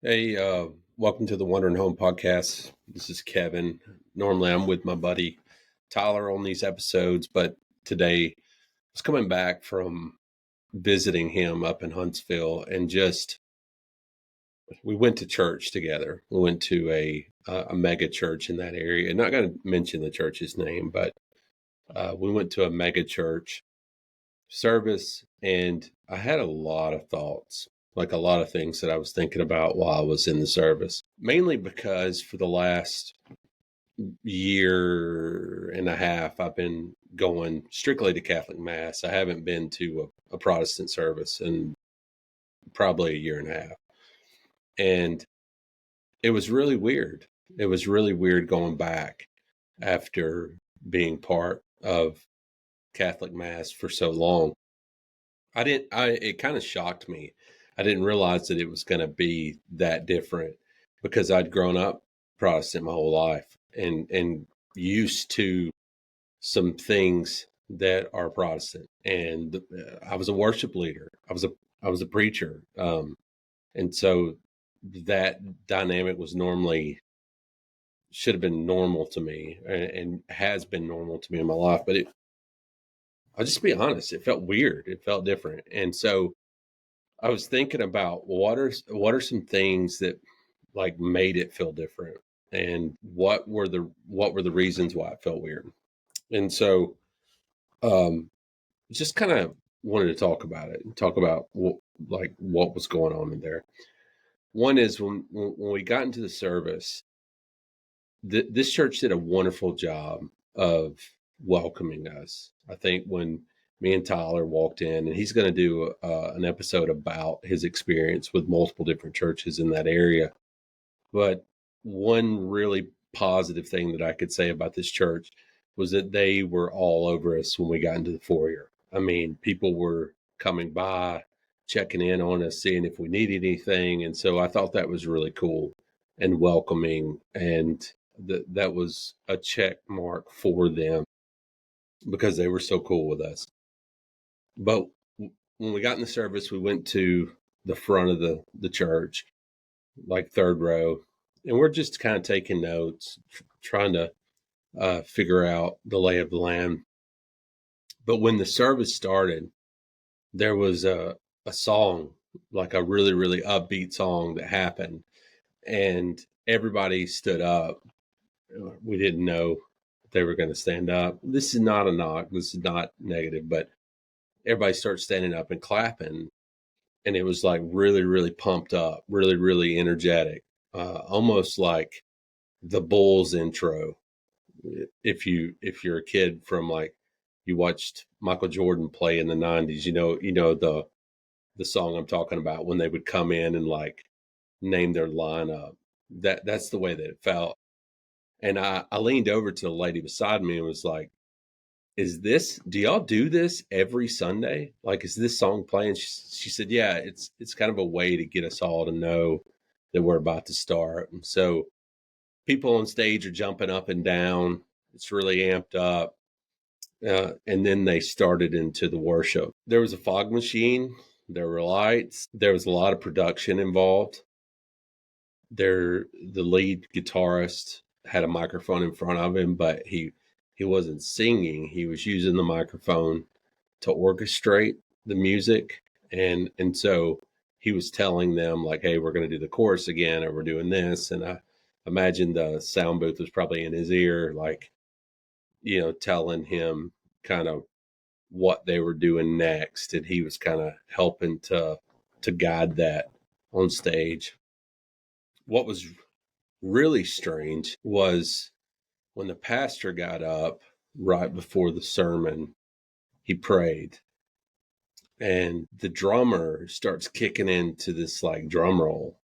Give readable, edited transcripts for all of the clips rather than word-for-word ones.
Hey, welcome to the Wandering Home podcast. This is Kevin. Normally, I'm with my buddy Tyler on these episodes, but today I was coming back from visiting him up in Huntsville, and just we went to church together. We went to a mega church in that area. I'm not going to mention the church's name, but we went to a mega church service, and I had a lot of thoughts, like a lot of things that I was thinking about while I was in the service, mainly because for the last year and a half, I've been going strictly to Catholic Mass. I haven't been to a Protestant service in probably a year and a half. And it was really weird. It was really weird going back after being part of Catholic Mass for so long. It kind of shocked me. I didn't realize that it was going to be that different because I'd grown up Protestant my whole life and used to some things that are Protestant. And I was a worship leader. I was a preacher. And so that dynamic was normally should have been normal to me and has been normal to me in my life. But I'll just be honest, it felt weird. It felt different. And so I was thinking about what are some things that like made it feel different, and what were the reasons why it felt weird. And so just kind of wanted to talk about it and talk about what was going on in there. One is when we got into the service, this church did a wonderful job of welcoming us. I think when me and Tyler walked in, and he's going to do an episode about his experience with multiple different churches in that area. But one really positive thing that I could say about this church was that they were all over us when we got into the foyer. I mean, people were coming by, checking in on us, seeing if we needed anything. And so I thought that was really cool and welcoming. And that was a check mark for them because they were so cool with us. But when we got in the service, we went to the front of the church, like third row, and we're just kind of taking notes, trying to figure out the lay of the land. But when the service started, there was a song, like a really, really upbeat song that happened, and everybody stood up. We didn't know they were going to stand up. This is not a knock. This is not negative, but everybody started standing up and clapping, and it was like really, really pumped up, really, really energetic, almost like the Bulls intro. If you're a kid from like you watched Michael Jordan play in the '90s, you know the song I'm talking about when they would come in and like name their lineup. That's the way that it felt. And I leaned over to the lady beside me and was like, do y'all do this every Sunday? Like, is this song playing? She said, yeah, it's kind of a way to get us all to know that we're about to start. And so people on stage are jumping up and down. It's really amped up. And then they started into the worship. There was a fog machine. There were lights. There was a lot of production involved. The lead guitarist had a microphone in front of him, but he wasn't singing. He was using the microphone to orchestrate the music, and so he was telling them like, "Hey, we're going to do the chorus again, or we're doing this." And I imagine the sound booth was probably in his ear, like telling him kind of what they were doing next, and he was kind of helping to guide that on stage. What was really strange was when the pastor got up right before the sermon, he prayed, and the drummer starts kicking into this like drum roll,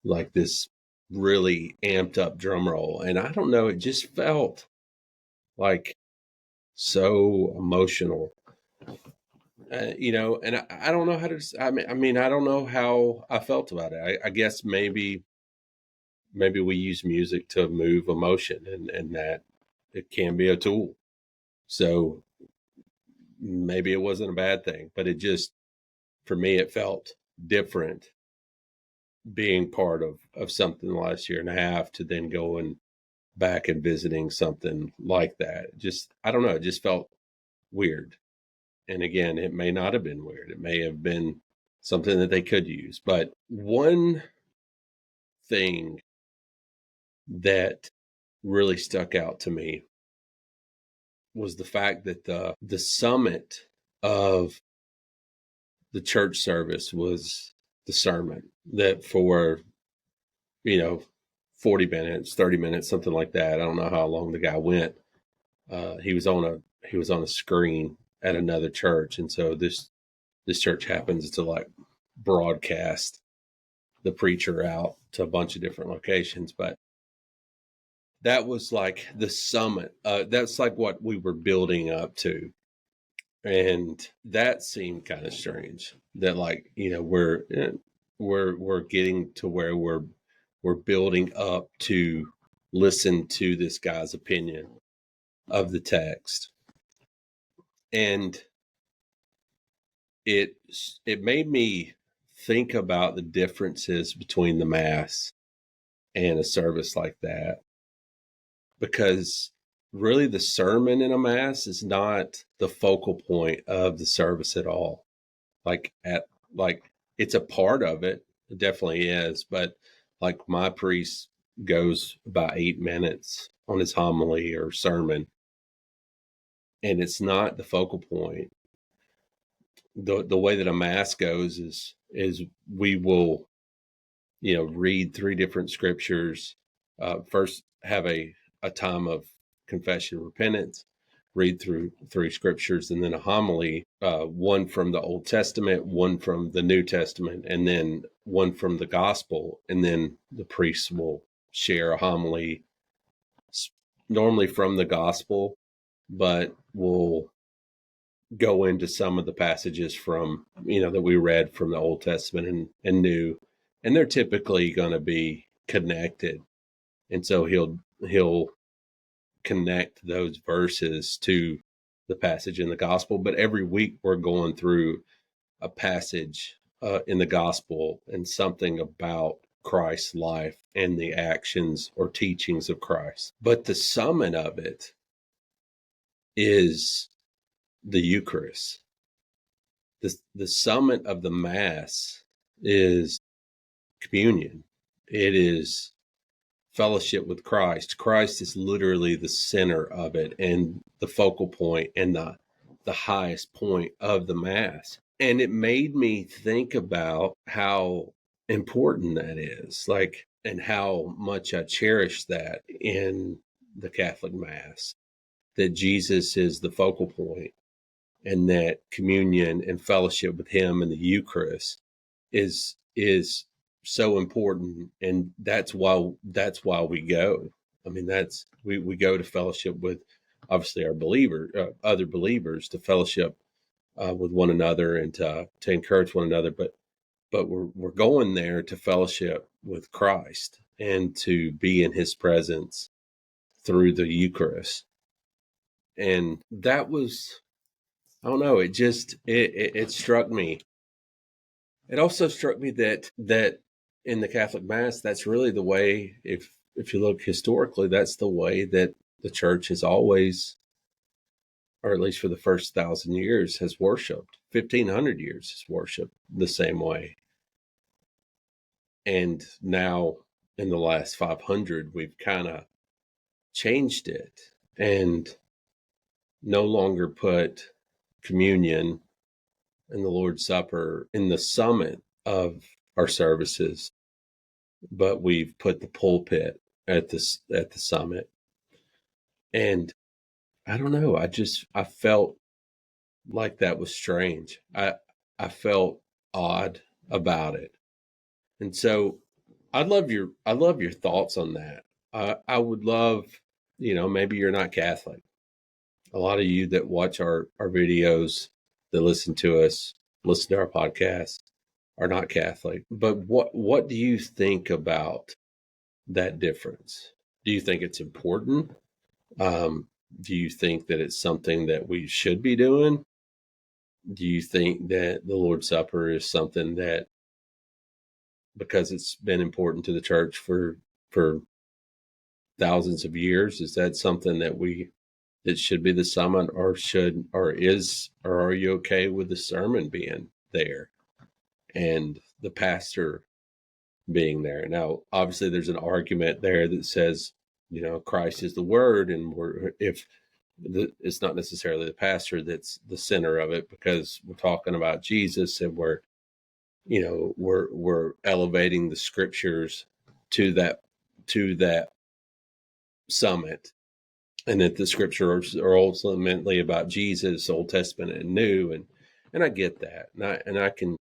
like this really amped up drum roll. And I don't know, it just felt like so emotional. And I don't know how to. I mean, I don't know how I felt about it. I guess maybe we use music to move emotion, and that it can be a tool. So maybe it wasn't a bad thing, but it just for me it felt different being part of something the last year and a half to then going back and visiting something like that. Just, I don't know, it just felt weird. And again, it may not have been weird. It may have been something that they could use. But one thing that really stuck out to me was the fact that the summit of the church service was the sermon, that for 40 minutes, 30 minutes, something like that. I don't know how long the guy went. He was on a screen at another church, and so this church happens to like broadcast the preacher out to a bunch of different locations. But that was like the summit. That's like what we were building up to. And that seemed kind of strange, that like, we're getting to where we're building up to listen to this guy's opinion of the text. And it made me think about the differences between the Mass and a service like that, because really the sermon in a Mass is not the focal point of the service at all. Like it's a part of it. It definitely is. But like my priest goes about 8 minutes on his homily or sermon, and it's not the focal point. The way that a Mass goes is we will, read 3 different scriptures, first have a time of confession and repentance, read through 3 scriptures, and then a homily, one from the Old Testament, one from the New Testament, and then one from the Gospel. And then the priest will share a homily, normally from the Gospel, but will go into some of the passages from, that we read from the Old Testament and New, and they're typically going to be connected. And so he'll connect those verses to the passage in the gospel. But every week we're going through a passage in the gospel and something about Christ's life and the actions or teachings of Christ. But the summit of it is the Eucharist. The summit of the Mass is communion. It is fellowship with Christ. Christ is literally the center of it and the focal point and the highest point of the Mass. And it made me think about how important that is, like, and how much I cherish that in the Catholic Mass, that Jesus is the focal point, and that communion and fellowship with him in the Eucharist is so important. And that's why we go. I mean, we go to fellowship with, obviously, our other believers, to fellowship with one another and to encourage one another, but we're going there to fellowship with Christ and to be in his presence through the Eucharist. And that was, I don't know, it struck me. It also struck me that in the Catholic Mass, that's really the way, if you look historically, that's the way that the church has always, or at least for the first 1,000 years, has worshipped. 1,500 years has worshipped the same way. And now in the last 500, we've kind of changed it and no longer put communion and the Lord's Supper in the summit of our services, but we've put the pulpit at the summit. And I don't know, I felt like that was strange. I felt odd about it. And so I'd love your thoughts on that. I would love, maybe you're not Catholic. A lot of you that watch our videos, that listen to us, listen to our podcast, are not Catholic. But what do you think about that difference? Do you think it's important? Do you think that it's something that we should be doing? Do you think that the Lord's Supper is something that because it's been important to the church for thousands of years? Is that something that should be the summit, or are you okay with the sermon being there and the pastor being there? Now, obviously, there's an argument there that says, Christ is the Word, and it's not necessarily the pastor that's the center of it, because we're talking about Jesus, and we're elevating the scriptures to that summit, and that the scriptures are ultimately about Jesus, Old Testament and New, and I get that, and I can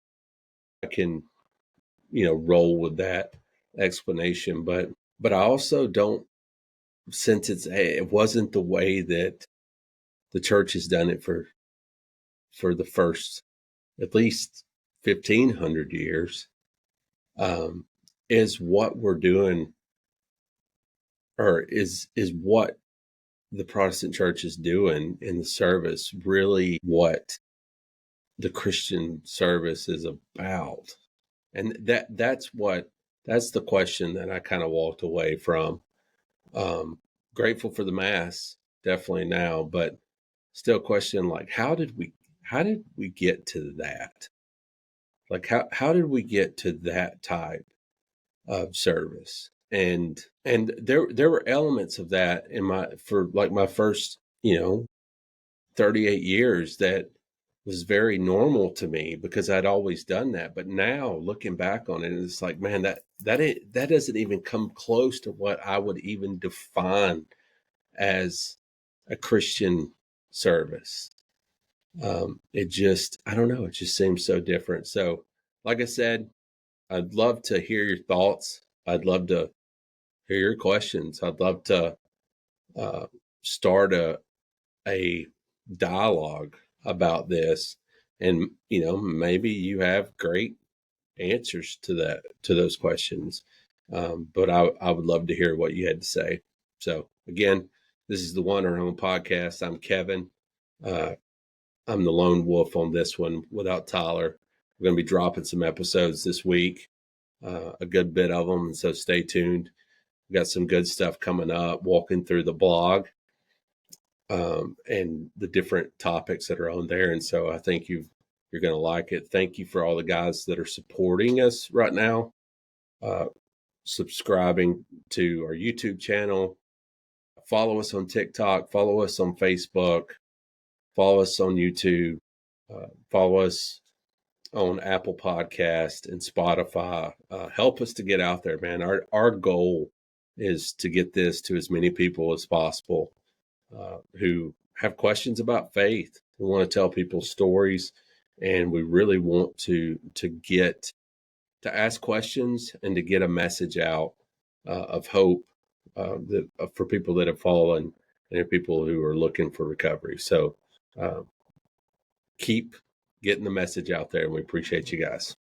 roll with that explanation, but I also don't, since it wasn't the way that the church has done it for the first at least 1,500 years, is what we're doing, or is what the Protestant church is doing in the service really what the Christian service is about? And that's the question that I kind of walked away from. Grateful for the Mass, definitely now, but still question, like, how did we get to that? Like, how did we get to that type of service? And there were elements of that for my first 38 years that was very normal to me, because I'd always done that. But now looking back on it, it's like, man, that doesn't even come close to what I would even define as a Christian service. I don't know, it just seems so different. So, like I said, I'd love to hear your thoughts. I'd love to hear your questions. I'd love to start a dialogue about this, and maybe you have great answers to those questions, but I would love to hear what you had to say. So again, this is the One Our Home podcast. I'm Kevin. I'm the lone wolf on this one without Tyler. We're going to be dropping some episodes this week, a good bit of them, and so stay tuned. We got some good stuff coming up, walking through the blog, and the different topics that are on there. And so I think you're going to like it. Thank you for all the guys that are supporting us right now, subscribing to our YouTube channel. Follow us on TikTok, follow us on Facebook, follow us on YouTube, follow us on Apple Podcast and Spotify. Help us to get out there, man. Our goal is to get this to as many people as possible who have questions about faith. We want to tell people stories, and we really want to ask questions and to get a message out of hope for people that have fallen and people who are looking for recovery. So keep getting the message out there, and we appreciate you guys.